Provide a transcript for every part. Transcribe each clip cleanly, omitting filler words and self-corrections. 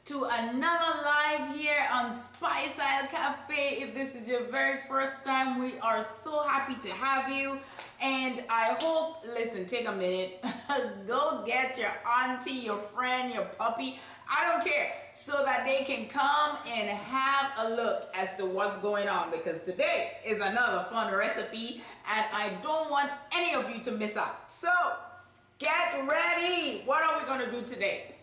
to another live here on Spice Isle Cafe. If this is your very first time, we are so happy to have you. And I hope, listen, take a minute, go get your auntie, your friend, your puppy, I don't care, so that they can come and have a look as to what's going on, because today is another fun recipe and I don't want any of you to miss out. So get ready. What are we going to do today?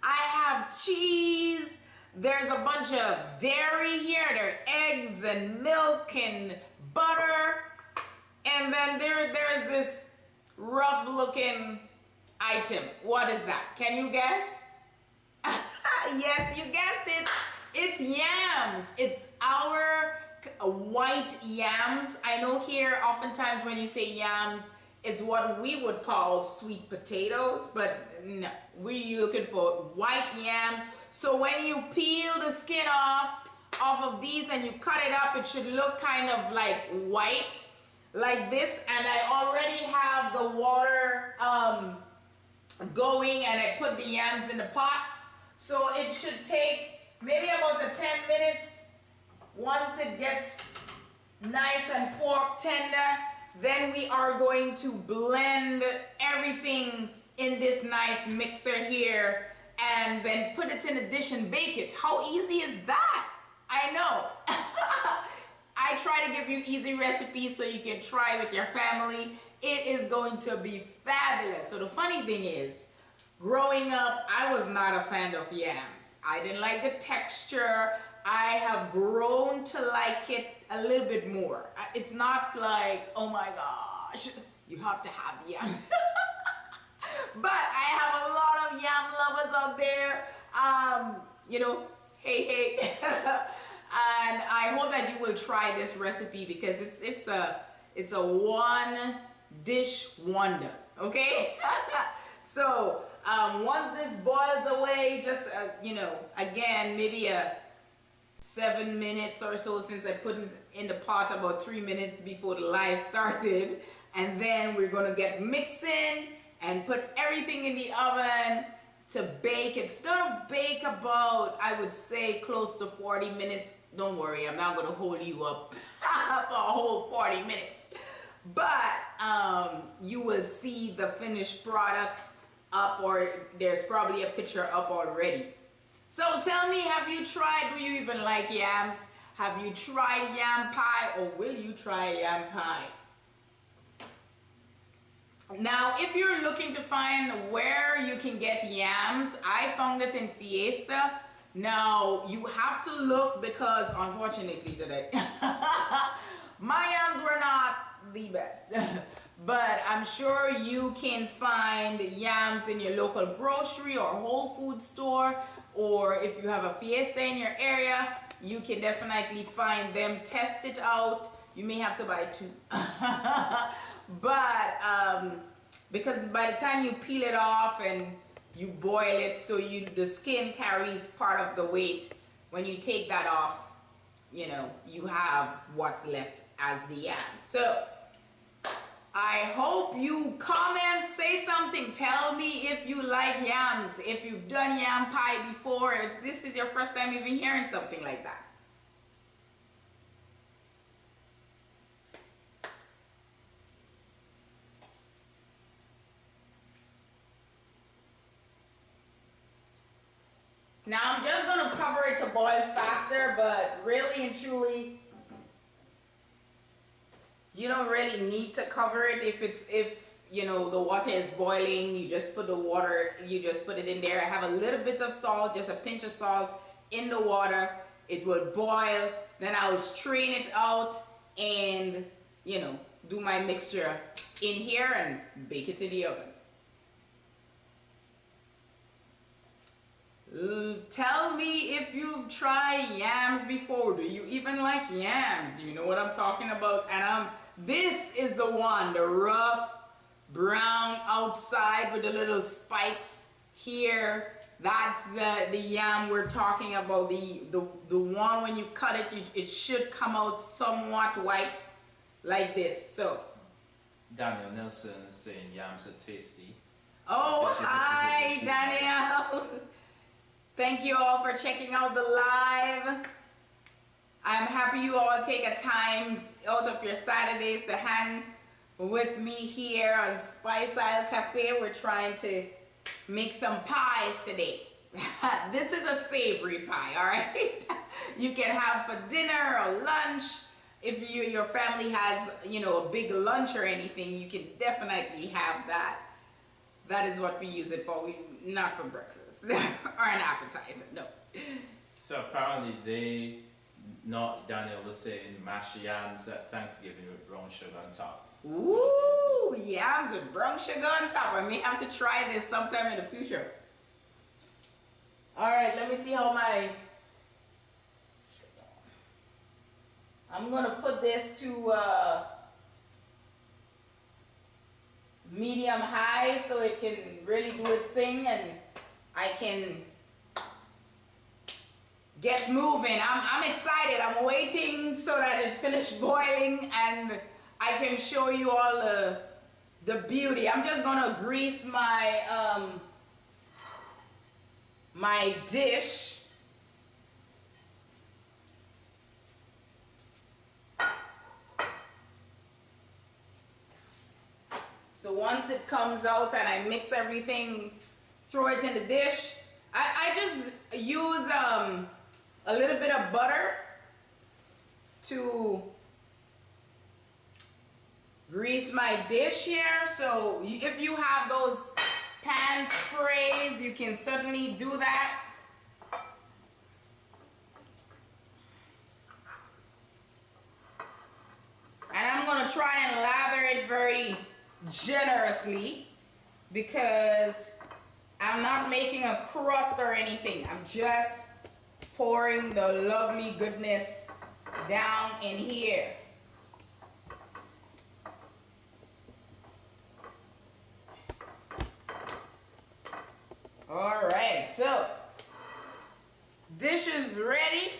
I have cheese. There's a bunch of dairy here. There are eggs and milk and butter. And then there's this rough looking item. What is that? Can you guess? Yes, you guessed it. It's yams. It's our white yams. I know here oftentimes when you say yams, it's what we would call sweet potatoes, but no, we're looking for white yams. So when you peel the skin off of these and you cut it up, it should look kind of like white, like this. And I already have the water going, and I put the yams in the pot. So it should take maybe about 10 minutes. Once it gets nice and fork tender, then we are going to blend everything in this nice mixer here and then put it in a dish and bake it. How easy is that? I know. I try to give you easy recipes so you can try it with your family. It is going to be fabulous. So the funny thing is, growing up, I was not a fan of yams. I didn't like the texture. I have grown to like it a little bit more. It's not like, oh my gosh, you have to have yams. But I have a lot of yam lovers out there. You know, hey. And I hope that you will try this recipe, because it's a one dish wonder, okay? So once this boils away, just you know, again, maybe 7 minutes or so, since I put it in the pot about 3 minutes before the live started. And then we're gonna get mixing and put everything in the oven to bake. It's gonna bake about, I would say, close to 40 minutes. Don't worry, I'm not gonna hold you up for a whole 40 minutes. But you will see the finished product up, or there's probably a picture up already. So tell me, have you tried, do you even like yams? Have you tried yam pie, or will you try yam pie? Now, if you're looking to find where you can get yams, I found it in Fiesta. Now, you have to look, because unfortunately today, my yams were not the best. But I'm sure you can find yams in your local grocery or Whole Food store, or if you have a Fiesta in your area, you can definitely find them. Test it out. You may have to buy two. But because by the time you peel it off and you boil it, so the skin carries part of the weight, when you take that off, you know, you have what's left as the yams. So I hope you comment, say something, tell me if you like yams, if you've done yam pie before, if this is your first time even hearing something like that. Now I'm just going to cover it to boil faster, but really and truly, you don't really need to cover it. If you know the water is boiling, you just put the water, you just put it in there. I have a little bit of salt, just a pinch of salt in the water. It will boil, then I will strain it out and, you know, do my mixture in here and bake it in the oven. Tell me if you've tried yams before. Do you even like yams? Do you know what I'm talking about? And this is the one, the rough brown outside with the little spikes here. That's the yam we're talking about. The one when you cut it, it should come out somewhat white like this. So Daniel Nelson is saying yams are tasty. oh, hi Daniel. Thank you all for checking out the live. I'm happy you all take a time out of your Saturdays to hang with me here on Spice Isle Cafe. We're trying to make some pies today. This is a savory pie, all right? You can have for dinner or lunch. If your family has, you know, a big lunch or anything, you can definitely have that. That is what we use it for. Not for breakfast or an appetizer, no. So apparently Daniel was saying mashed yams at Thanksgiving with brown sugar on top. Ooh, yams with brown sugar on top. I may have to try this sometime in the future. All right, let me see how I'm gonna put this to medium high so it can really do its thing and I can get moving. I'm excited. I'm waiting so that it finished boiling and I can show you all the beauty. I'm just gonna grease my my dish. So once it comes out and I mix everything, throw it in the dish, I just use a little bit of butter to grease my dish here. So if you have those pan sprays, you can certainly do that. And I'm gonna try and lather it very generously because I'm not making a crust or anything. I'm just pouring the lovely goodness down in here. All right, so dish is ready.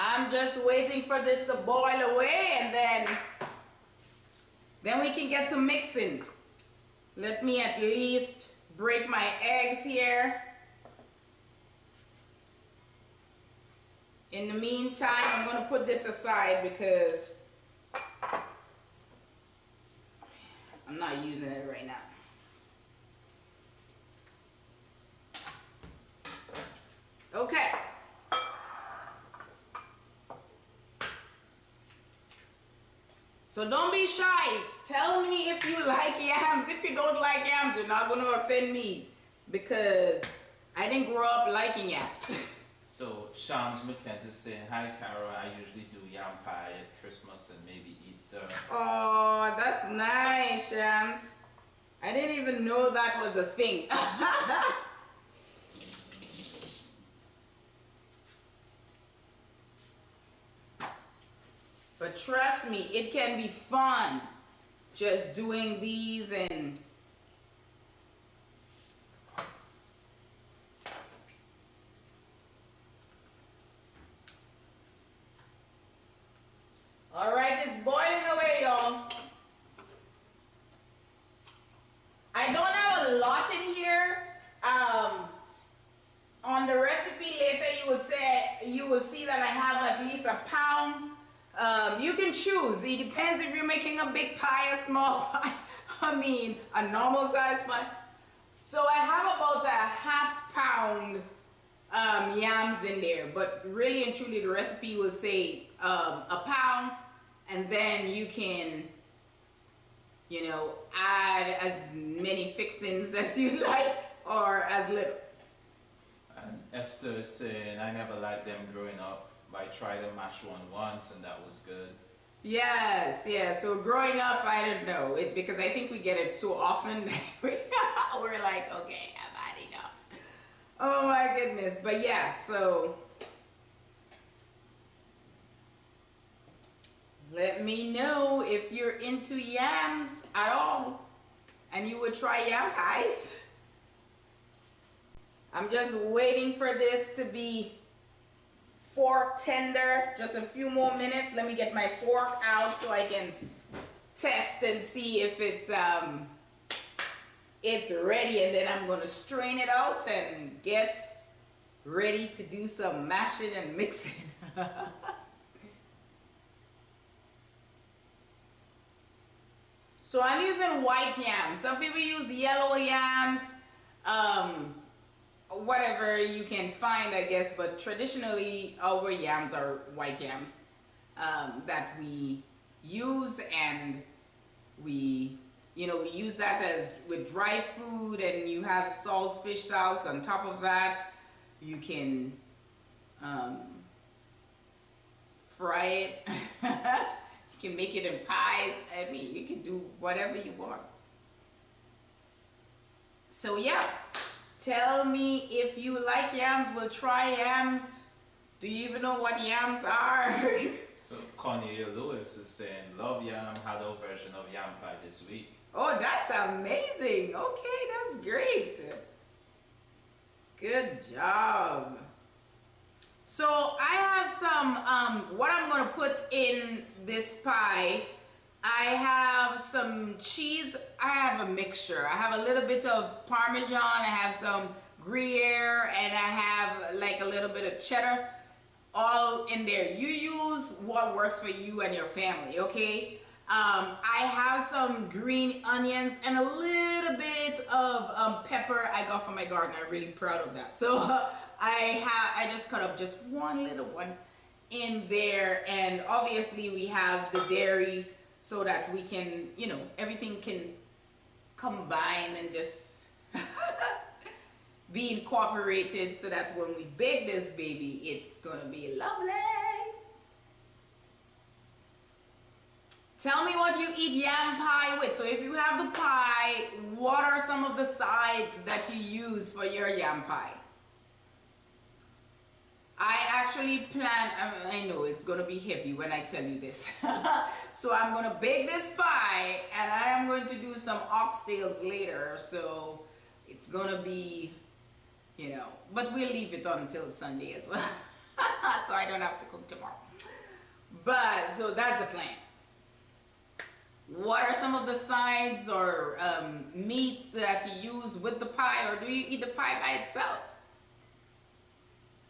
I'm just waiting for this to boil away and then we can get to mixing. Let me at least break my eggs here. In the meantime, I'm gonna put this aside because I'm not using it right now. Okay. So don't be shy. Tell me if you like yams. If you don't like yams, you're not going to offend me because I didn't grow up liking yams. So Shams McKenzie saying, hi Carol, I usually do yam pie at Christmas and maybe Easter. Oh, that's nice, Shams. I didn't even know that was a thing. But trust me, it can be fun just doing these and all right, it's boiling away, y'all. I don't have a lot in here. On the recipe later, you will see that I have at least a pound. You can choose. It depends if you're making a big pie, a small pie. I mean, a normal size pie. So I have about a half pound yams in there, but really and truly the recipe will say a pound, and then you can, you know, add as many fixings as you like or as little. And Esther is saying, I never liked them growing up, but I tried a mashed one once and that was good. Yes, yeah. So growing up, I didn't know it because I think we get it too often that we're like, okay, I've had enough. Oh my goodness. But yeah, so let me know if you're into yams at all and you would try yam pies. I'm just waiting for this to be fork tender. Just a few more minutes. Let me get my fork out so I can test and see if it's ready, and then I'm gonna strain it out and get ready to do some mashing and mixing. So I'm using white yams. Some people use yellow yams, whatever you can find, I guess, but traditionally our yams are white yams that we use, and we use that as with dry food, and you have salt fish sauce on top of that. You can fry it. You can make it in pies. I mean, you can do whatever you want. So yeah, tell me if you like yams. We'll try yams. Do you even know what yams are? So Cornelia Lewis is saying, love yam, had a version of yam pie this week. Oh, that's amazing. Okay, that's great. Good job. So I have some, what I'm gonna put in this pie. I have some cheese. I have a mixture. I have a little bit of Parmesan. I have some Gruyere, and I have like a little bit of cheddar, all in there. You use what works for you and your family, okay? I have some green onions and a little bit of pepper I got from my garden. I'm really proud of that. So I just cut up just one little one in there, and obviously we have the dairy so that we can, everything can combine and just be incorporated, so that when we bake this baby, it's gonna be lovely. Tell me what you eat yam pie with. So if you have the pie, what are some of the sides that you use for your yam pie? I actually plan, I know it's gonna be heavy when I tell you this. So I'm gonna bake this pie, and I am going to do some oxtails later. So it's gonna be, but we'll leave it until Sunday as well. So I don't have to cook tomorrow. But, so that's the plan. What are some of the sides or meats that you use with the pie, or do you eat the pie by itself?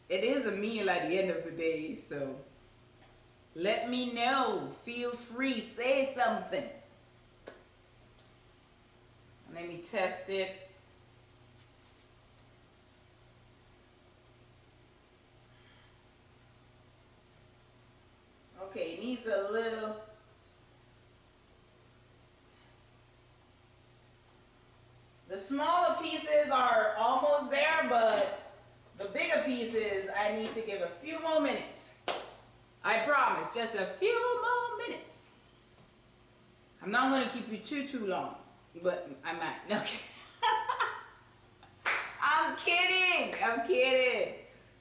It is a meal at the end of the day, so let me know. Feel free, say something. Let me test it. Okay, it needs a little. The smaller pieces are almost there, but the bigger pieces, I need to give a few more minutes. I promise, just a few more minutes. I'm not going to keep you too long, but I might. Okay. I'm kidding.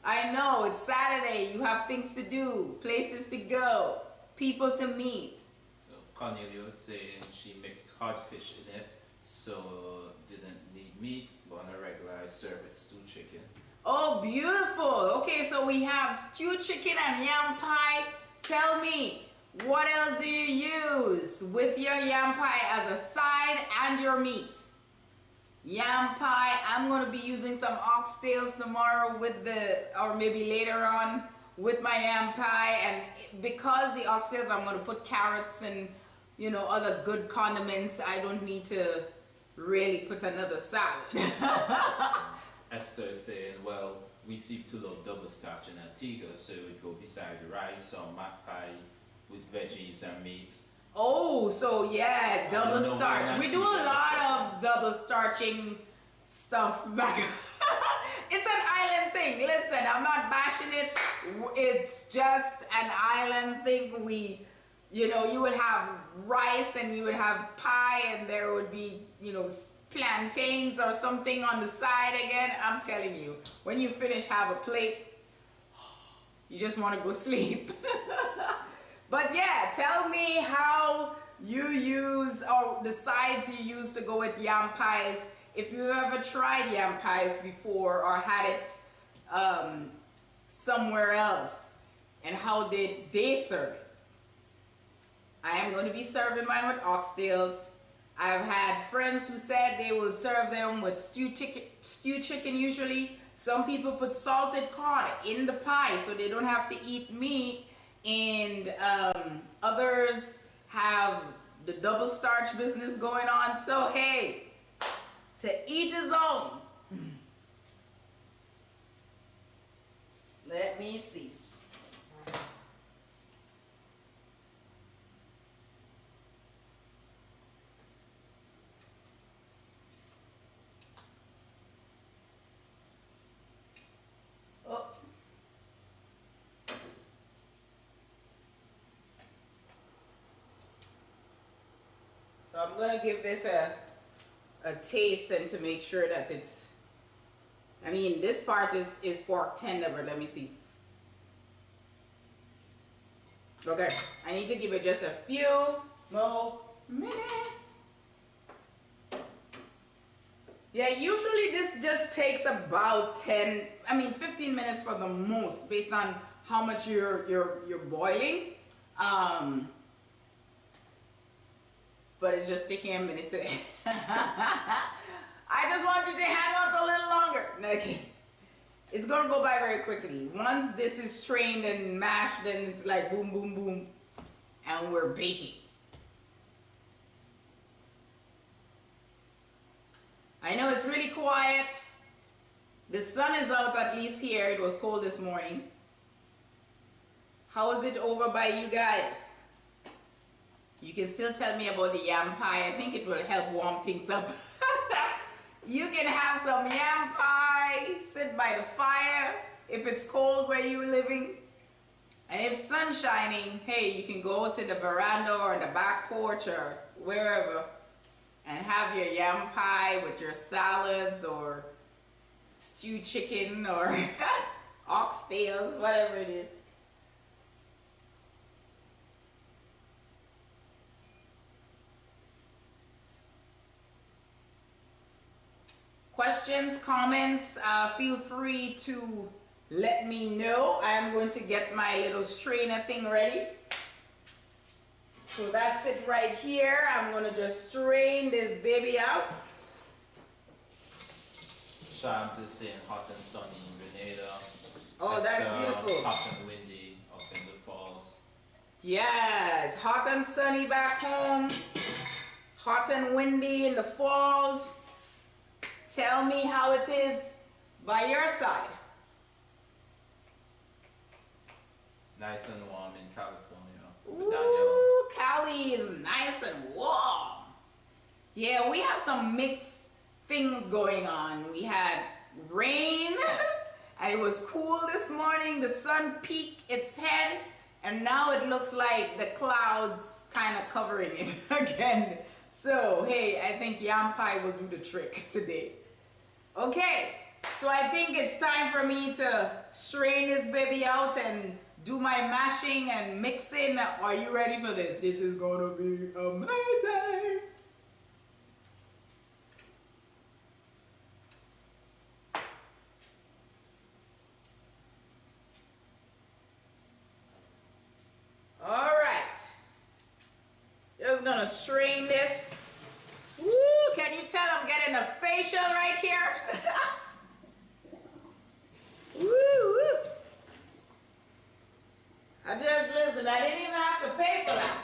I know, it's Saturday. You have things to do, places to go, people to meet. So Cornelia was saying she mixed codfish in it, so didn't need meat, but on a regular I serve it stewed chicken. Oh, beautiful. Okay, so we have stewed chicken and yam pie. Tell me, what else do you use with your yam pie as a side and your meats? Yam pie, I'm going to be using some oxtails tomorrow or maybe later on with my yam pie. And because the oxtails, I'm going to put carrots and, other good condiments. I don't need to really put another salad. Esther is saying, well, we seek to love double starch in Antigua, so it would go beside rice or mac pie with veggies and meat. Oh, so yeah, double starch. We do a lot of double starching stuff back. It's an island thing. Listen, I'm not bashing it. It's just an island thing. You would have rice and you would have pie, and there would be, plantains or something on the side again. I'm telling you, when you finish, have a plate, you just want to go sleep. But yeah, tell me how you use, or the sides you use to go with yam pies. If you ever tried yam pies before or had it somewhere else, and how did they serve it? I am I'm going to be serving mine with oxtails. I've had friends who said they will serve them with stewed chicken usually. Some people put salted cod in the pie so they don't have to eat meat. And others have the double starch business going on. So hey, to each his own. Let me see. Oh. So I'm gonna give this a taste and to make sure that it's, I mean, this part is pork tender, but let me see. Okay, I need to give it just a few more minutes. Yeah, usually this just takes about 15 minutes for the most, based on how much you're boiling. But it's just taking a minute today. I just want you to hang out a little longer. Okay. It's gonna go by very quickly. Once this is strained and mashed, then it's like boom, boom, boom, and we're baking. I know it's really quiet. The sun is out, at least here. It was cold this morning. How is it over by you guys? You can still tell me about the yam pie. I think it will help warm things up. You can have some yam pie, sit by the fire if it's cold where you're living. And if sun's shining, hey, you can go to the veranda or the back porch or wherever and have your yam pie with your salads or stewed chicken or oxtails, whatever it is. Questions, comments, feel free to let me know. I'm going to get my little strainer thing ready. So that's it right here. I'm going to just strain this baby out. Shams is saying hot and sunny in Grenada. Oh, that's beautiful. Hot and windy up in the falls. Yeah, it's hot and sunny back home. Hot and windy in the falls. Tell me how it is by your side. Nice and warm in California. Ooh, Cali is nice and warm. Yeah, we have some mixed things going on. We had rain and it was cool this morning. The sun peeked its head and now it looks like the clouds kind of covering it again. So, hey, I think yam pie will do the trick today. Okay, so I think it's time for me to strain this baby out and do my mashing and mixing. Are you ready for this? This is gonna be amazing. All right, just gonna strain this. Woo, can you tell I'm getting a facial right here? Woo, woo. Listen, I didn't even have to pay for that.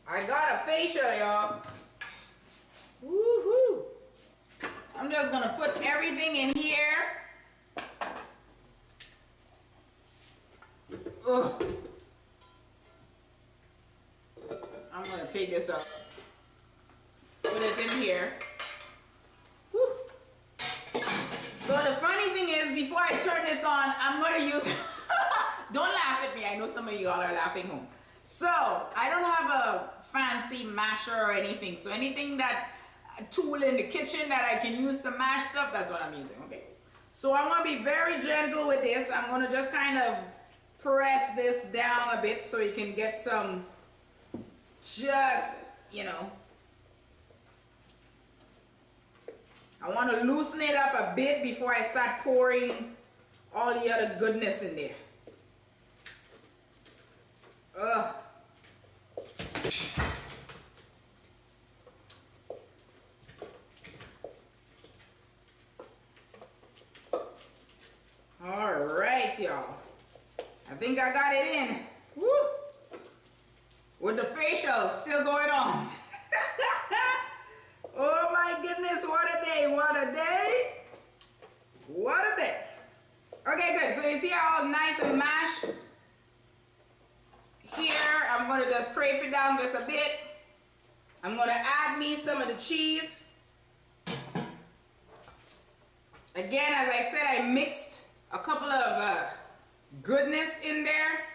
I got a facial, y'all. Woo-hoo. I'm just gonna put everything in here. Ugh. I'm gonna take this up. Put it in here. Woo. So the funny thing is, before I turn this on, I'm gonna use, don't laugh at me, I know some of you all are laughing home. So, I don't have a fancy masher or anything, so anything that, a tool in the kitchen that I can use to mash stuff, that's what I'm using, okay? So I'm gonna be very gentle with this. I'm gonna just kind of press this down a bit so you can get some, just, you know, I want to loosen it up a bit before I start pouring all the other goodness in there. Ugh. All right, y'all. I think I got it in. Woo! With the facial still going on. Oh my goodness, what a day, what a day. What a day. Okay, good. So you see how nice and mashed? Here, I'm gonna just scrape it down just a bit. I'm gonna add me some of the cheese. Again, as I said, I mixed a couple of goodness in there.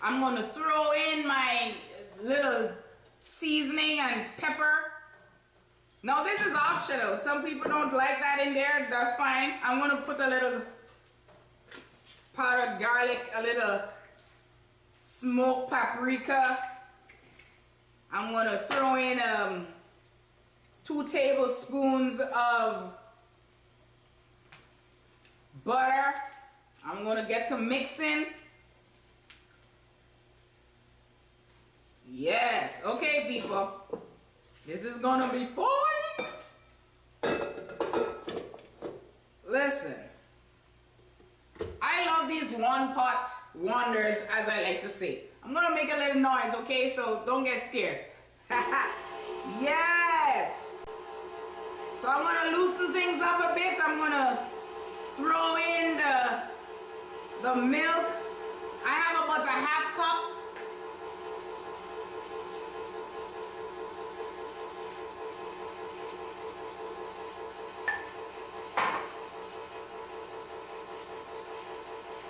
I'm gonna throw in my little seasoning and pepper. Now this is optional. Some people don't like that in there. That's fine. I'm gonna put a little powdered garlic, a little smoked paprika. I'm gonna throw in 2 tablespoons of butter. I'm gonna get to mixing. Yes, okay people. This is gonna be fine. Listen, I love these one pot wonders, as I like to say. I'm gonna make a little noise, okay? So don't get scared. Yes! So I'm gonna loosen things up a bit. I'm gonna throw in the milk. I have about a half cup.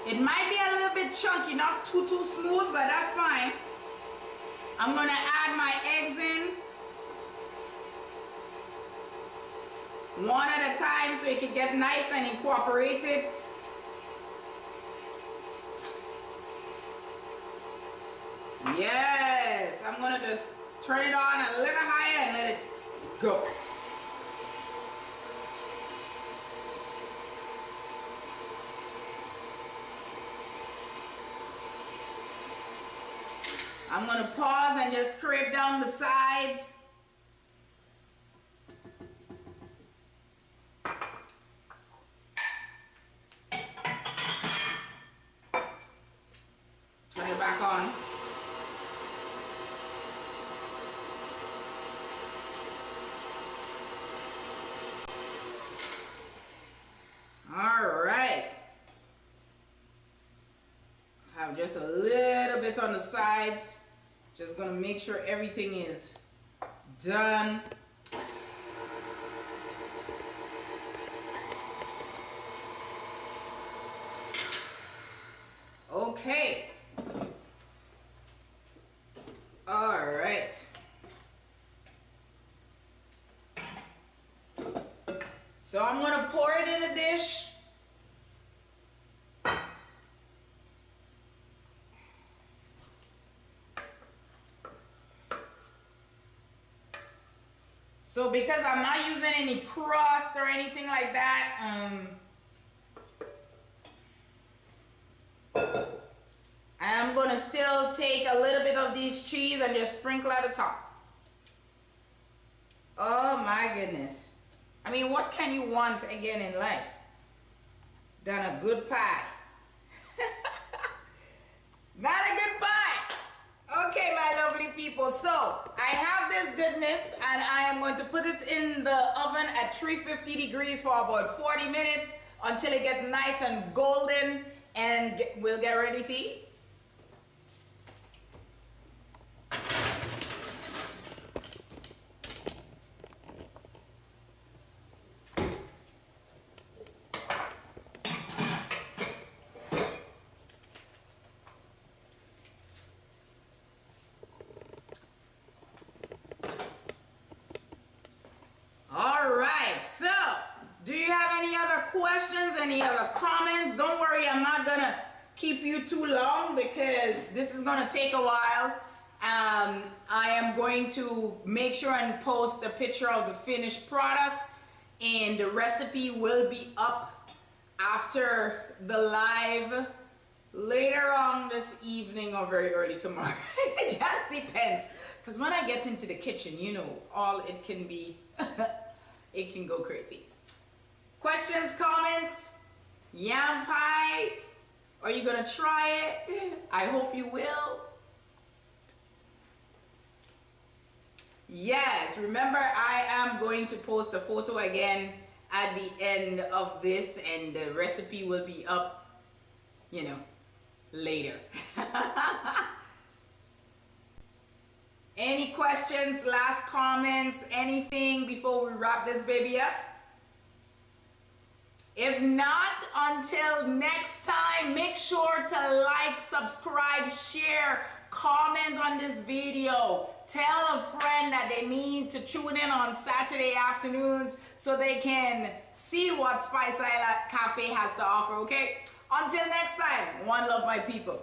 It might be a little bit chunky, not too smooth, but that's fine. I'm gonna add my eggs in. One at a time so it can get nice and incorporated. Yes, I'm gonna just turn it on a little higher and let it go. I'm gonna pause and just scrape down the sides. Turn it back on. All right. Have just a little bit on the sides. Just gonna make sure everything is done. Okay. All right. So I'm gonna pour it in a dish. So because I'm not using any crust or anything like that, I'm gonna still take a little bit of this cheese and just sprinkle at the top. Oh my goodness. I mean, what can you want again in life than a good pie? Not a good pie. Okay, my lovely people. So I have this goodness and I am going to put it in the oven at 350 degrees for about 40 minutes until it gets nice and golden, and we'll get ready to eat. So, do you have any other questions, any other comments? Don't worry, I'm not gonna keep you too long because this is gonna take a while. I am going to make sure and post a picture of the finished product, and the recipe will be up after the live later on this evening or very early tomorrow. It just depends Because when I get into the kitchen, you know, all it can be, it can go crazy. Questions, comments? Yam pie? Are you gonna try it? I hope you will. Yes, remember I am going to post a photo again at the end of this, and the recipe will be up, you know, later. Any questions, last comments, anything before we wrap this baby up? If not, until next time, make sure to like, subscribe, share, comment on this video. Tell a friend that they need to tune in on Saturday afternoons so they can see what Spice Island Cafe has to offer, okay? Until next time, one love, my people.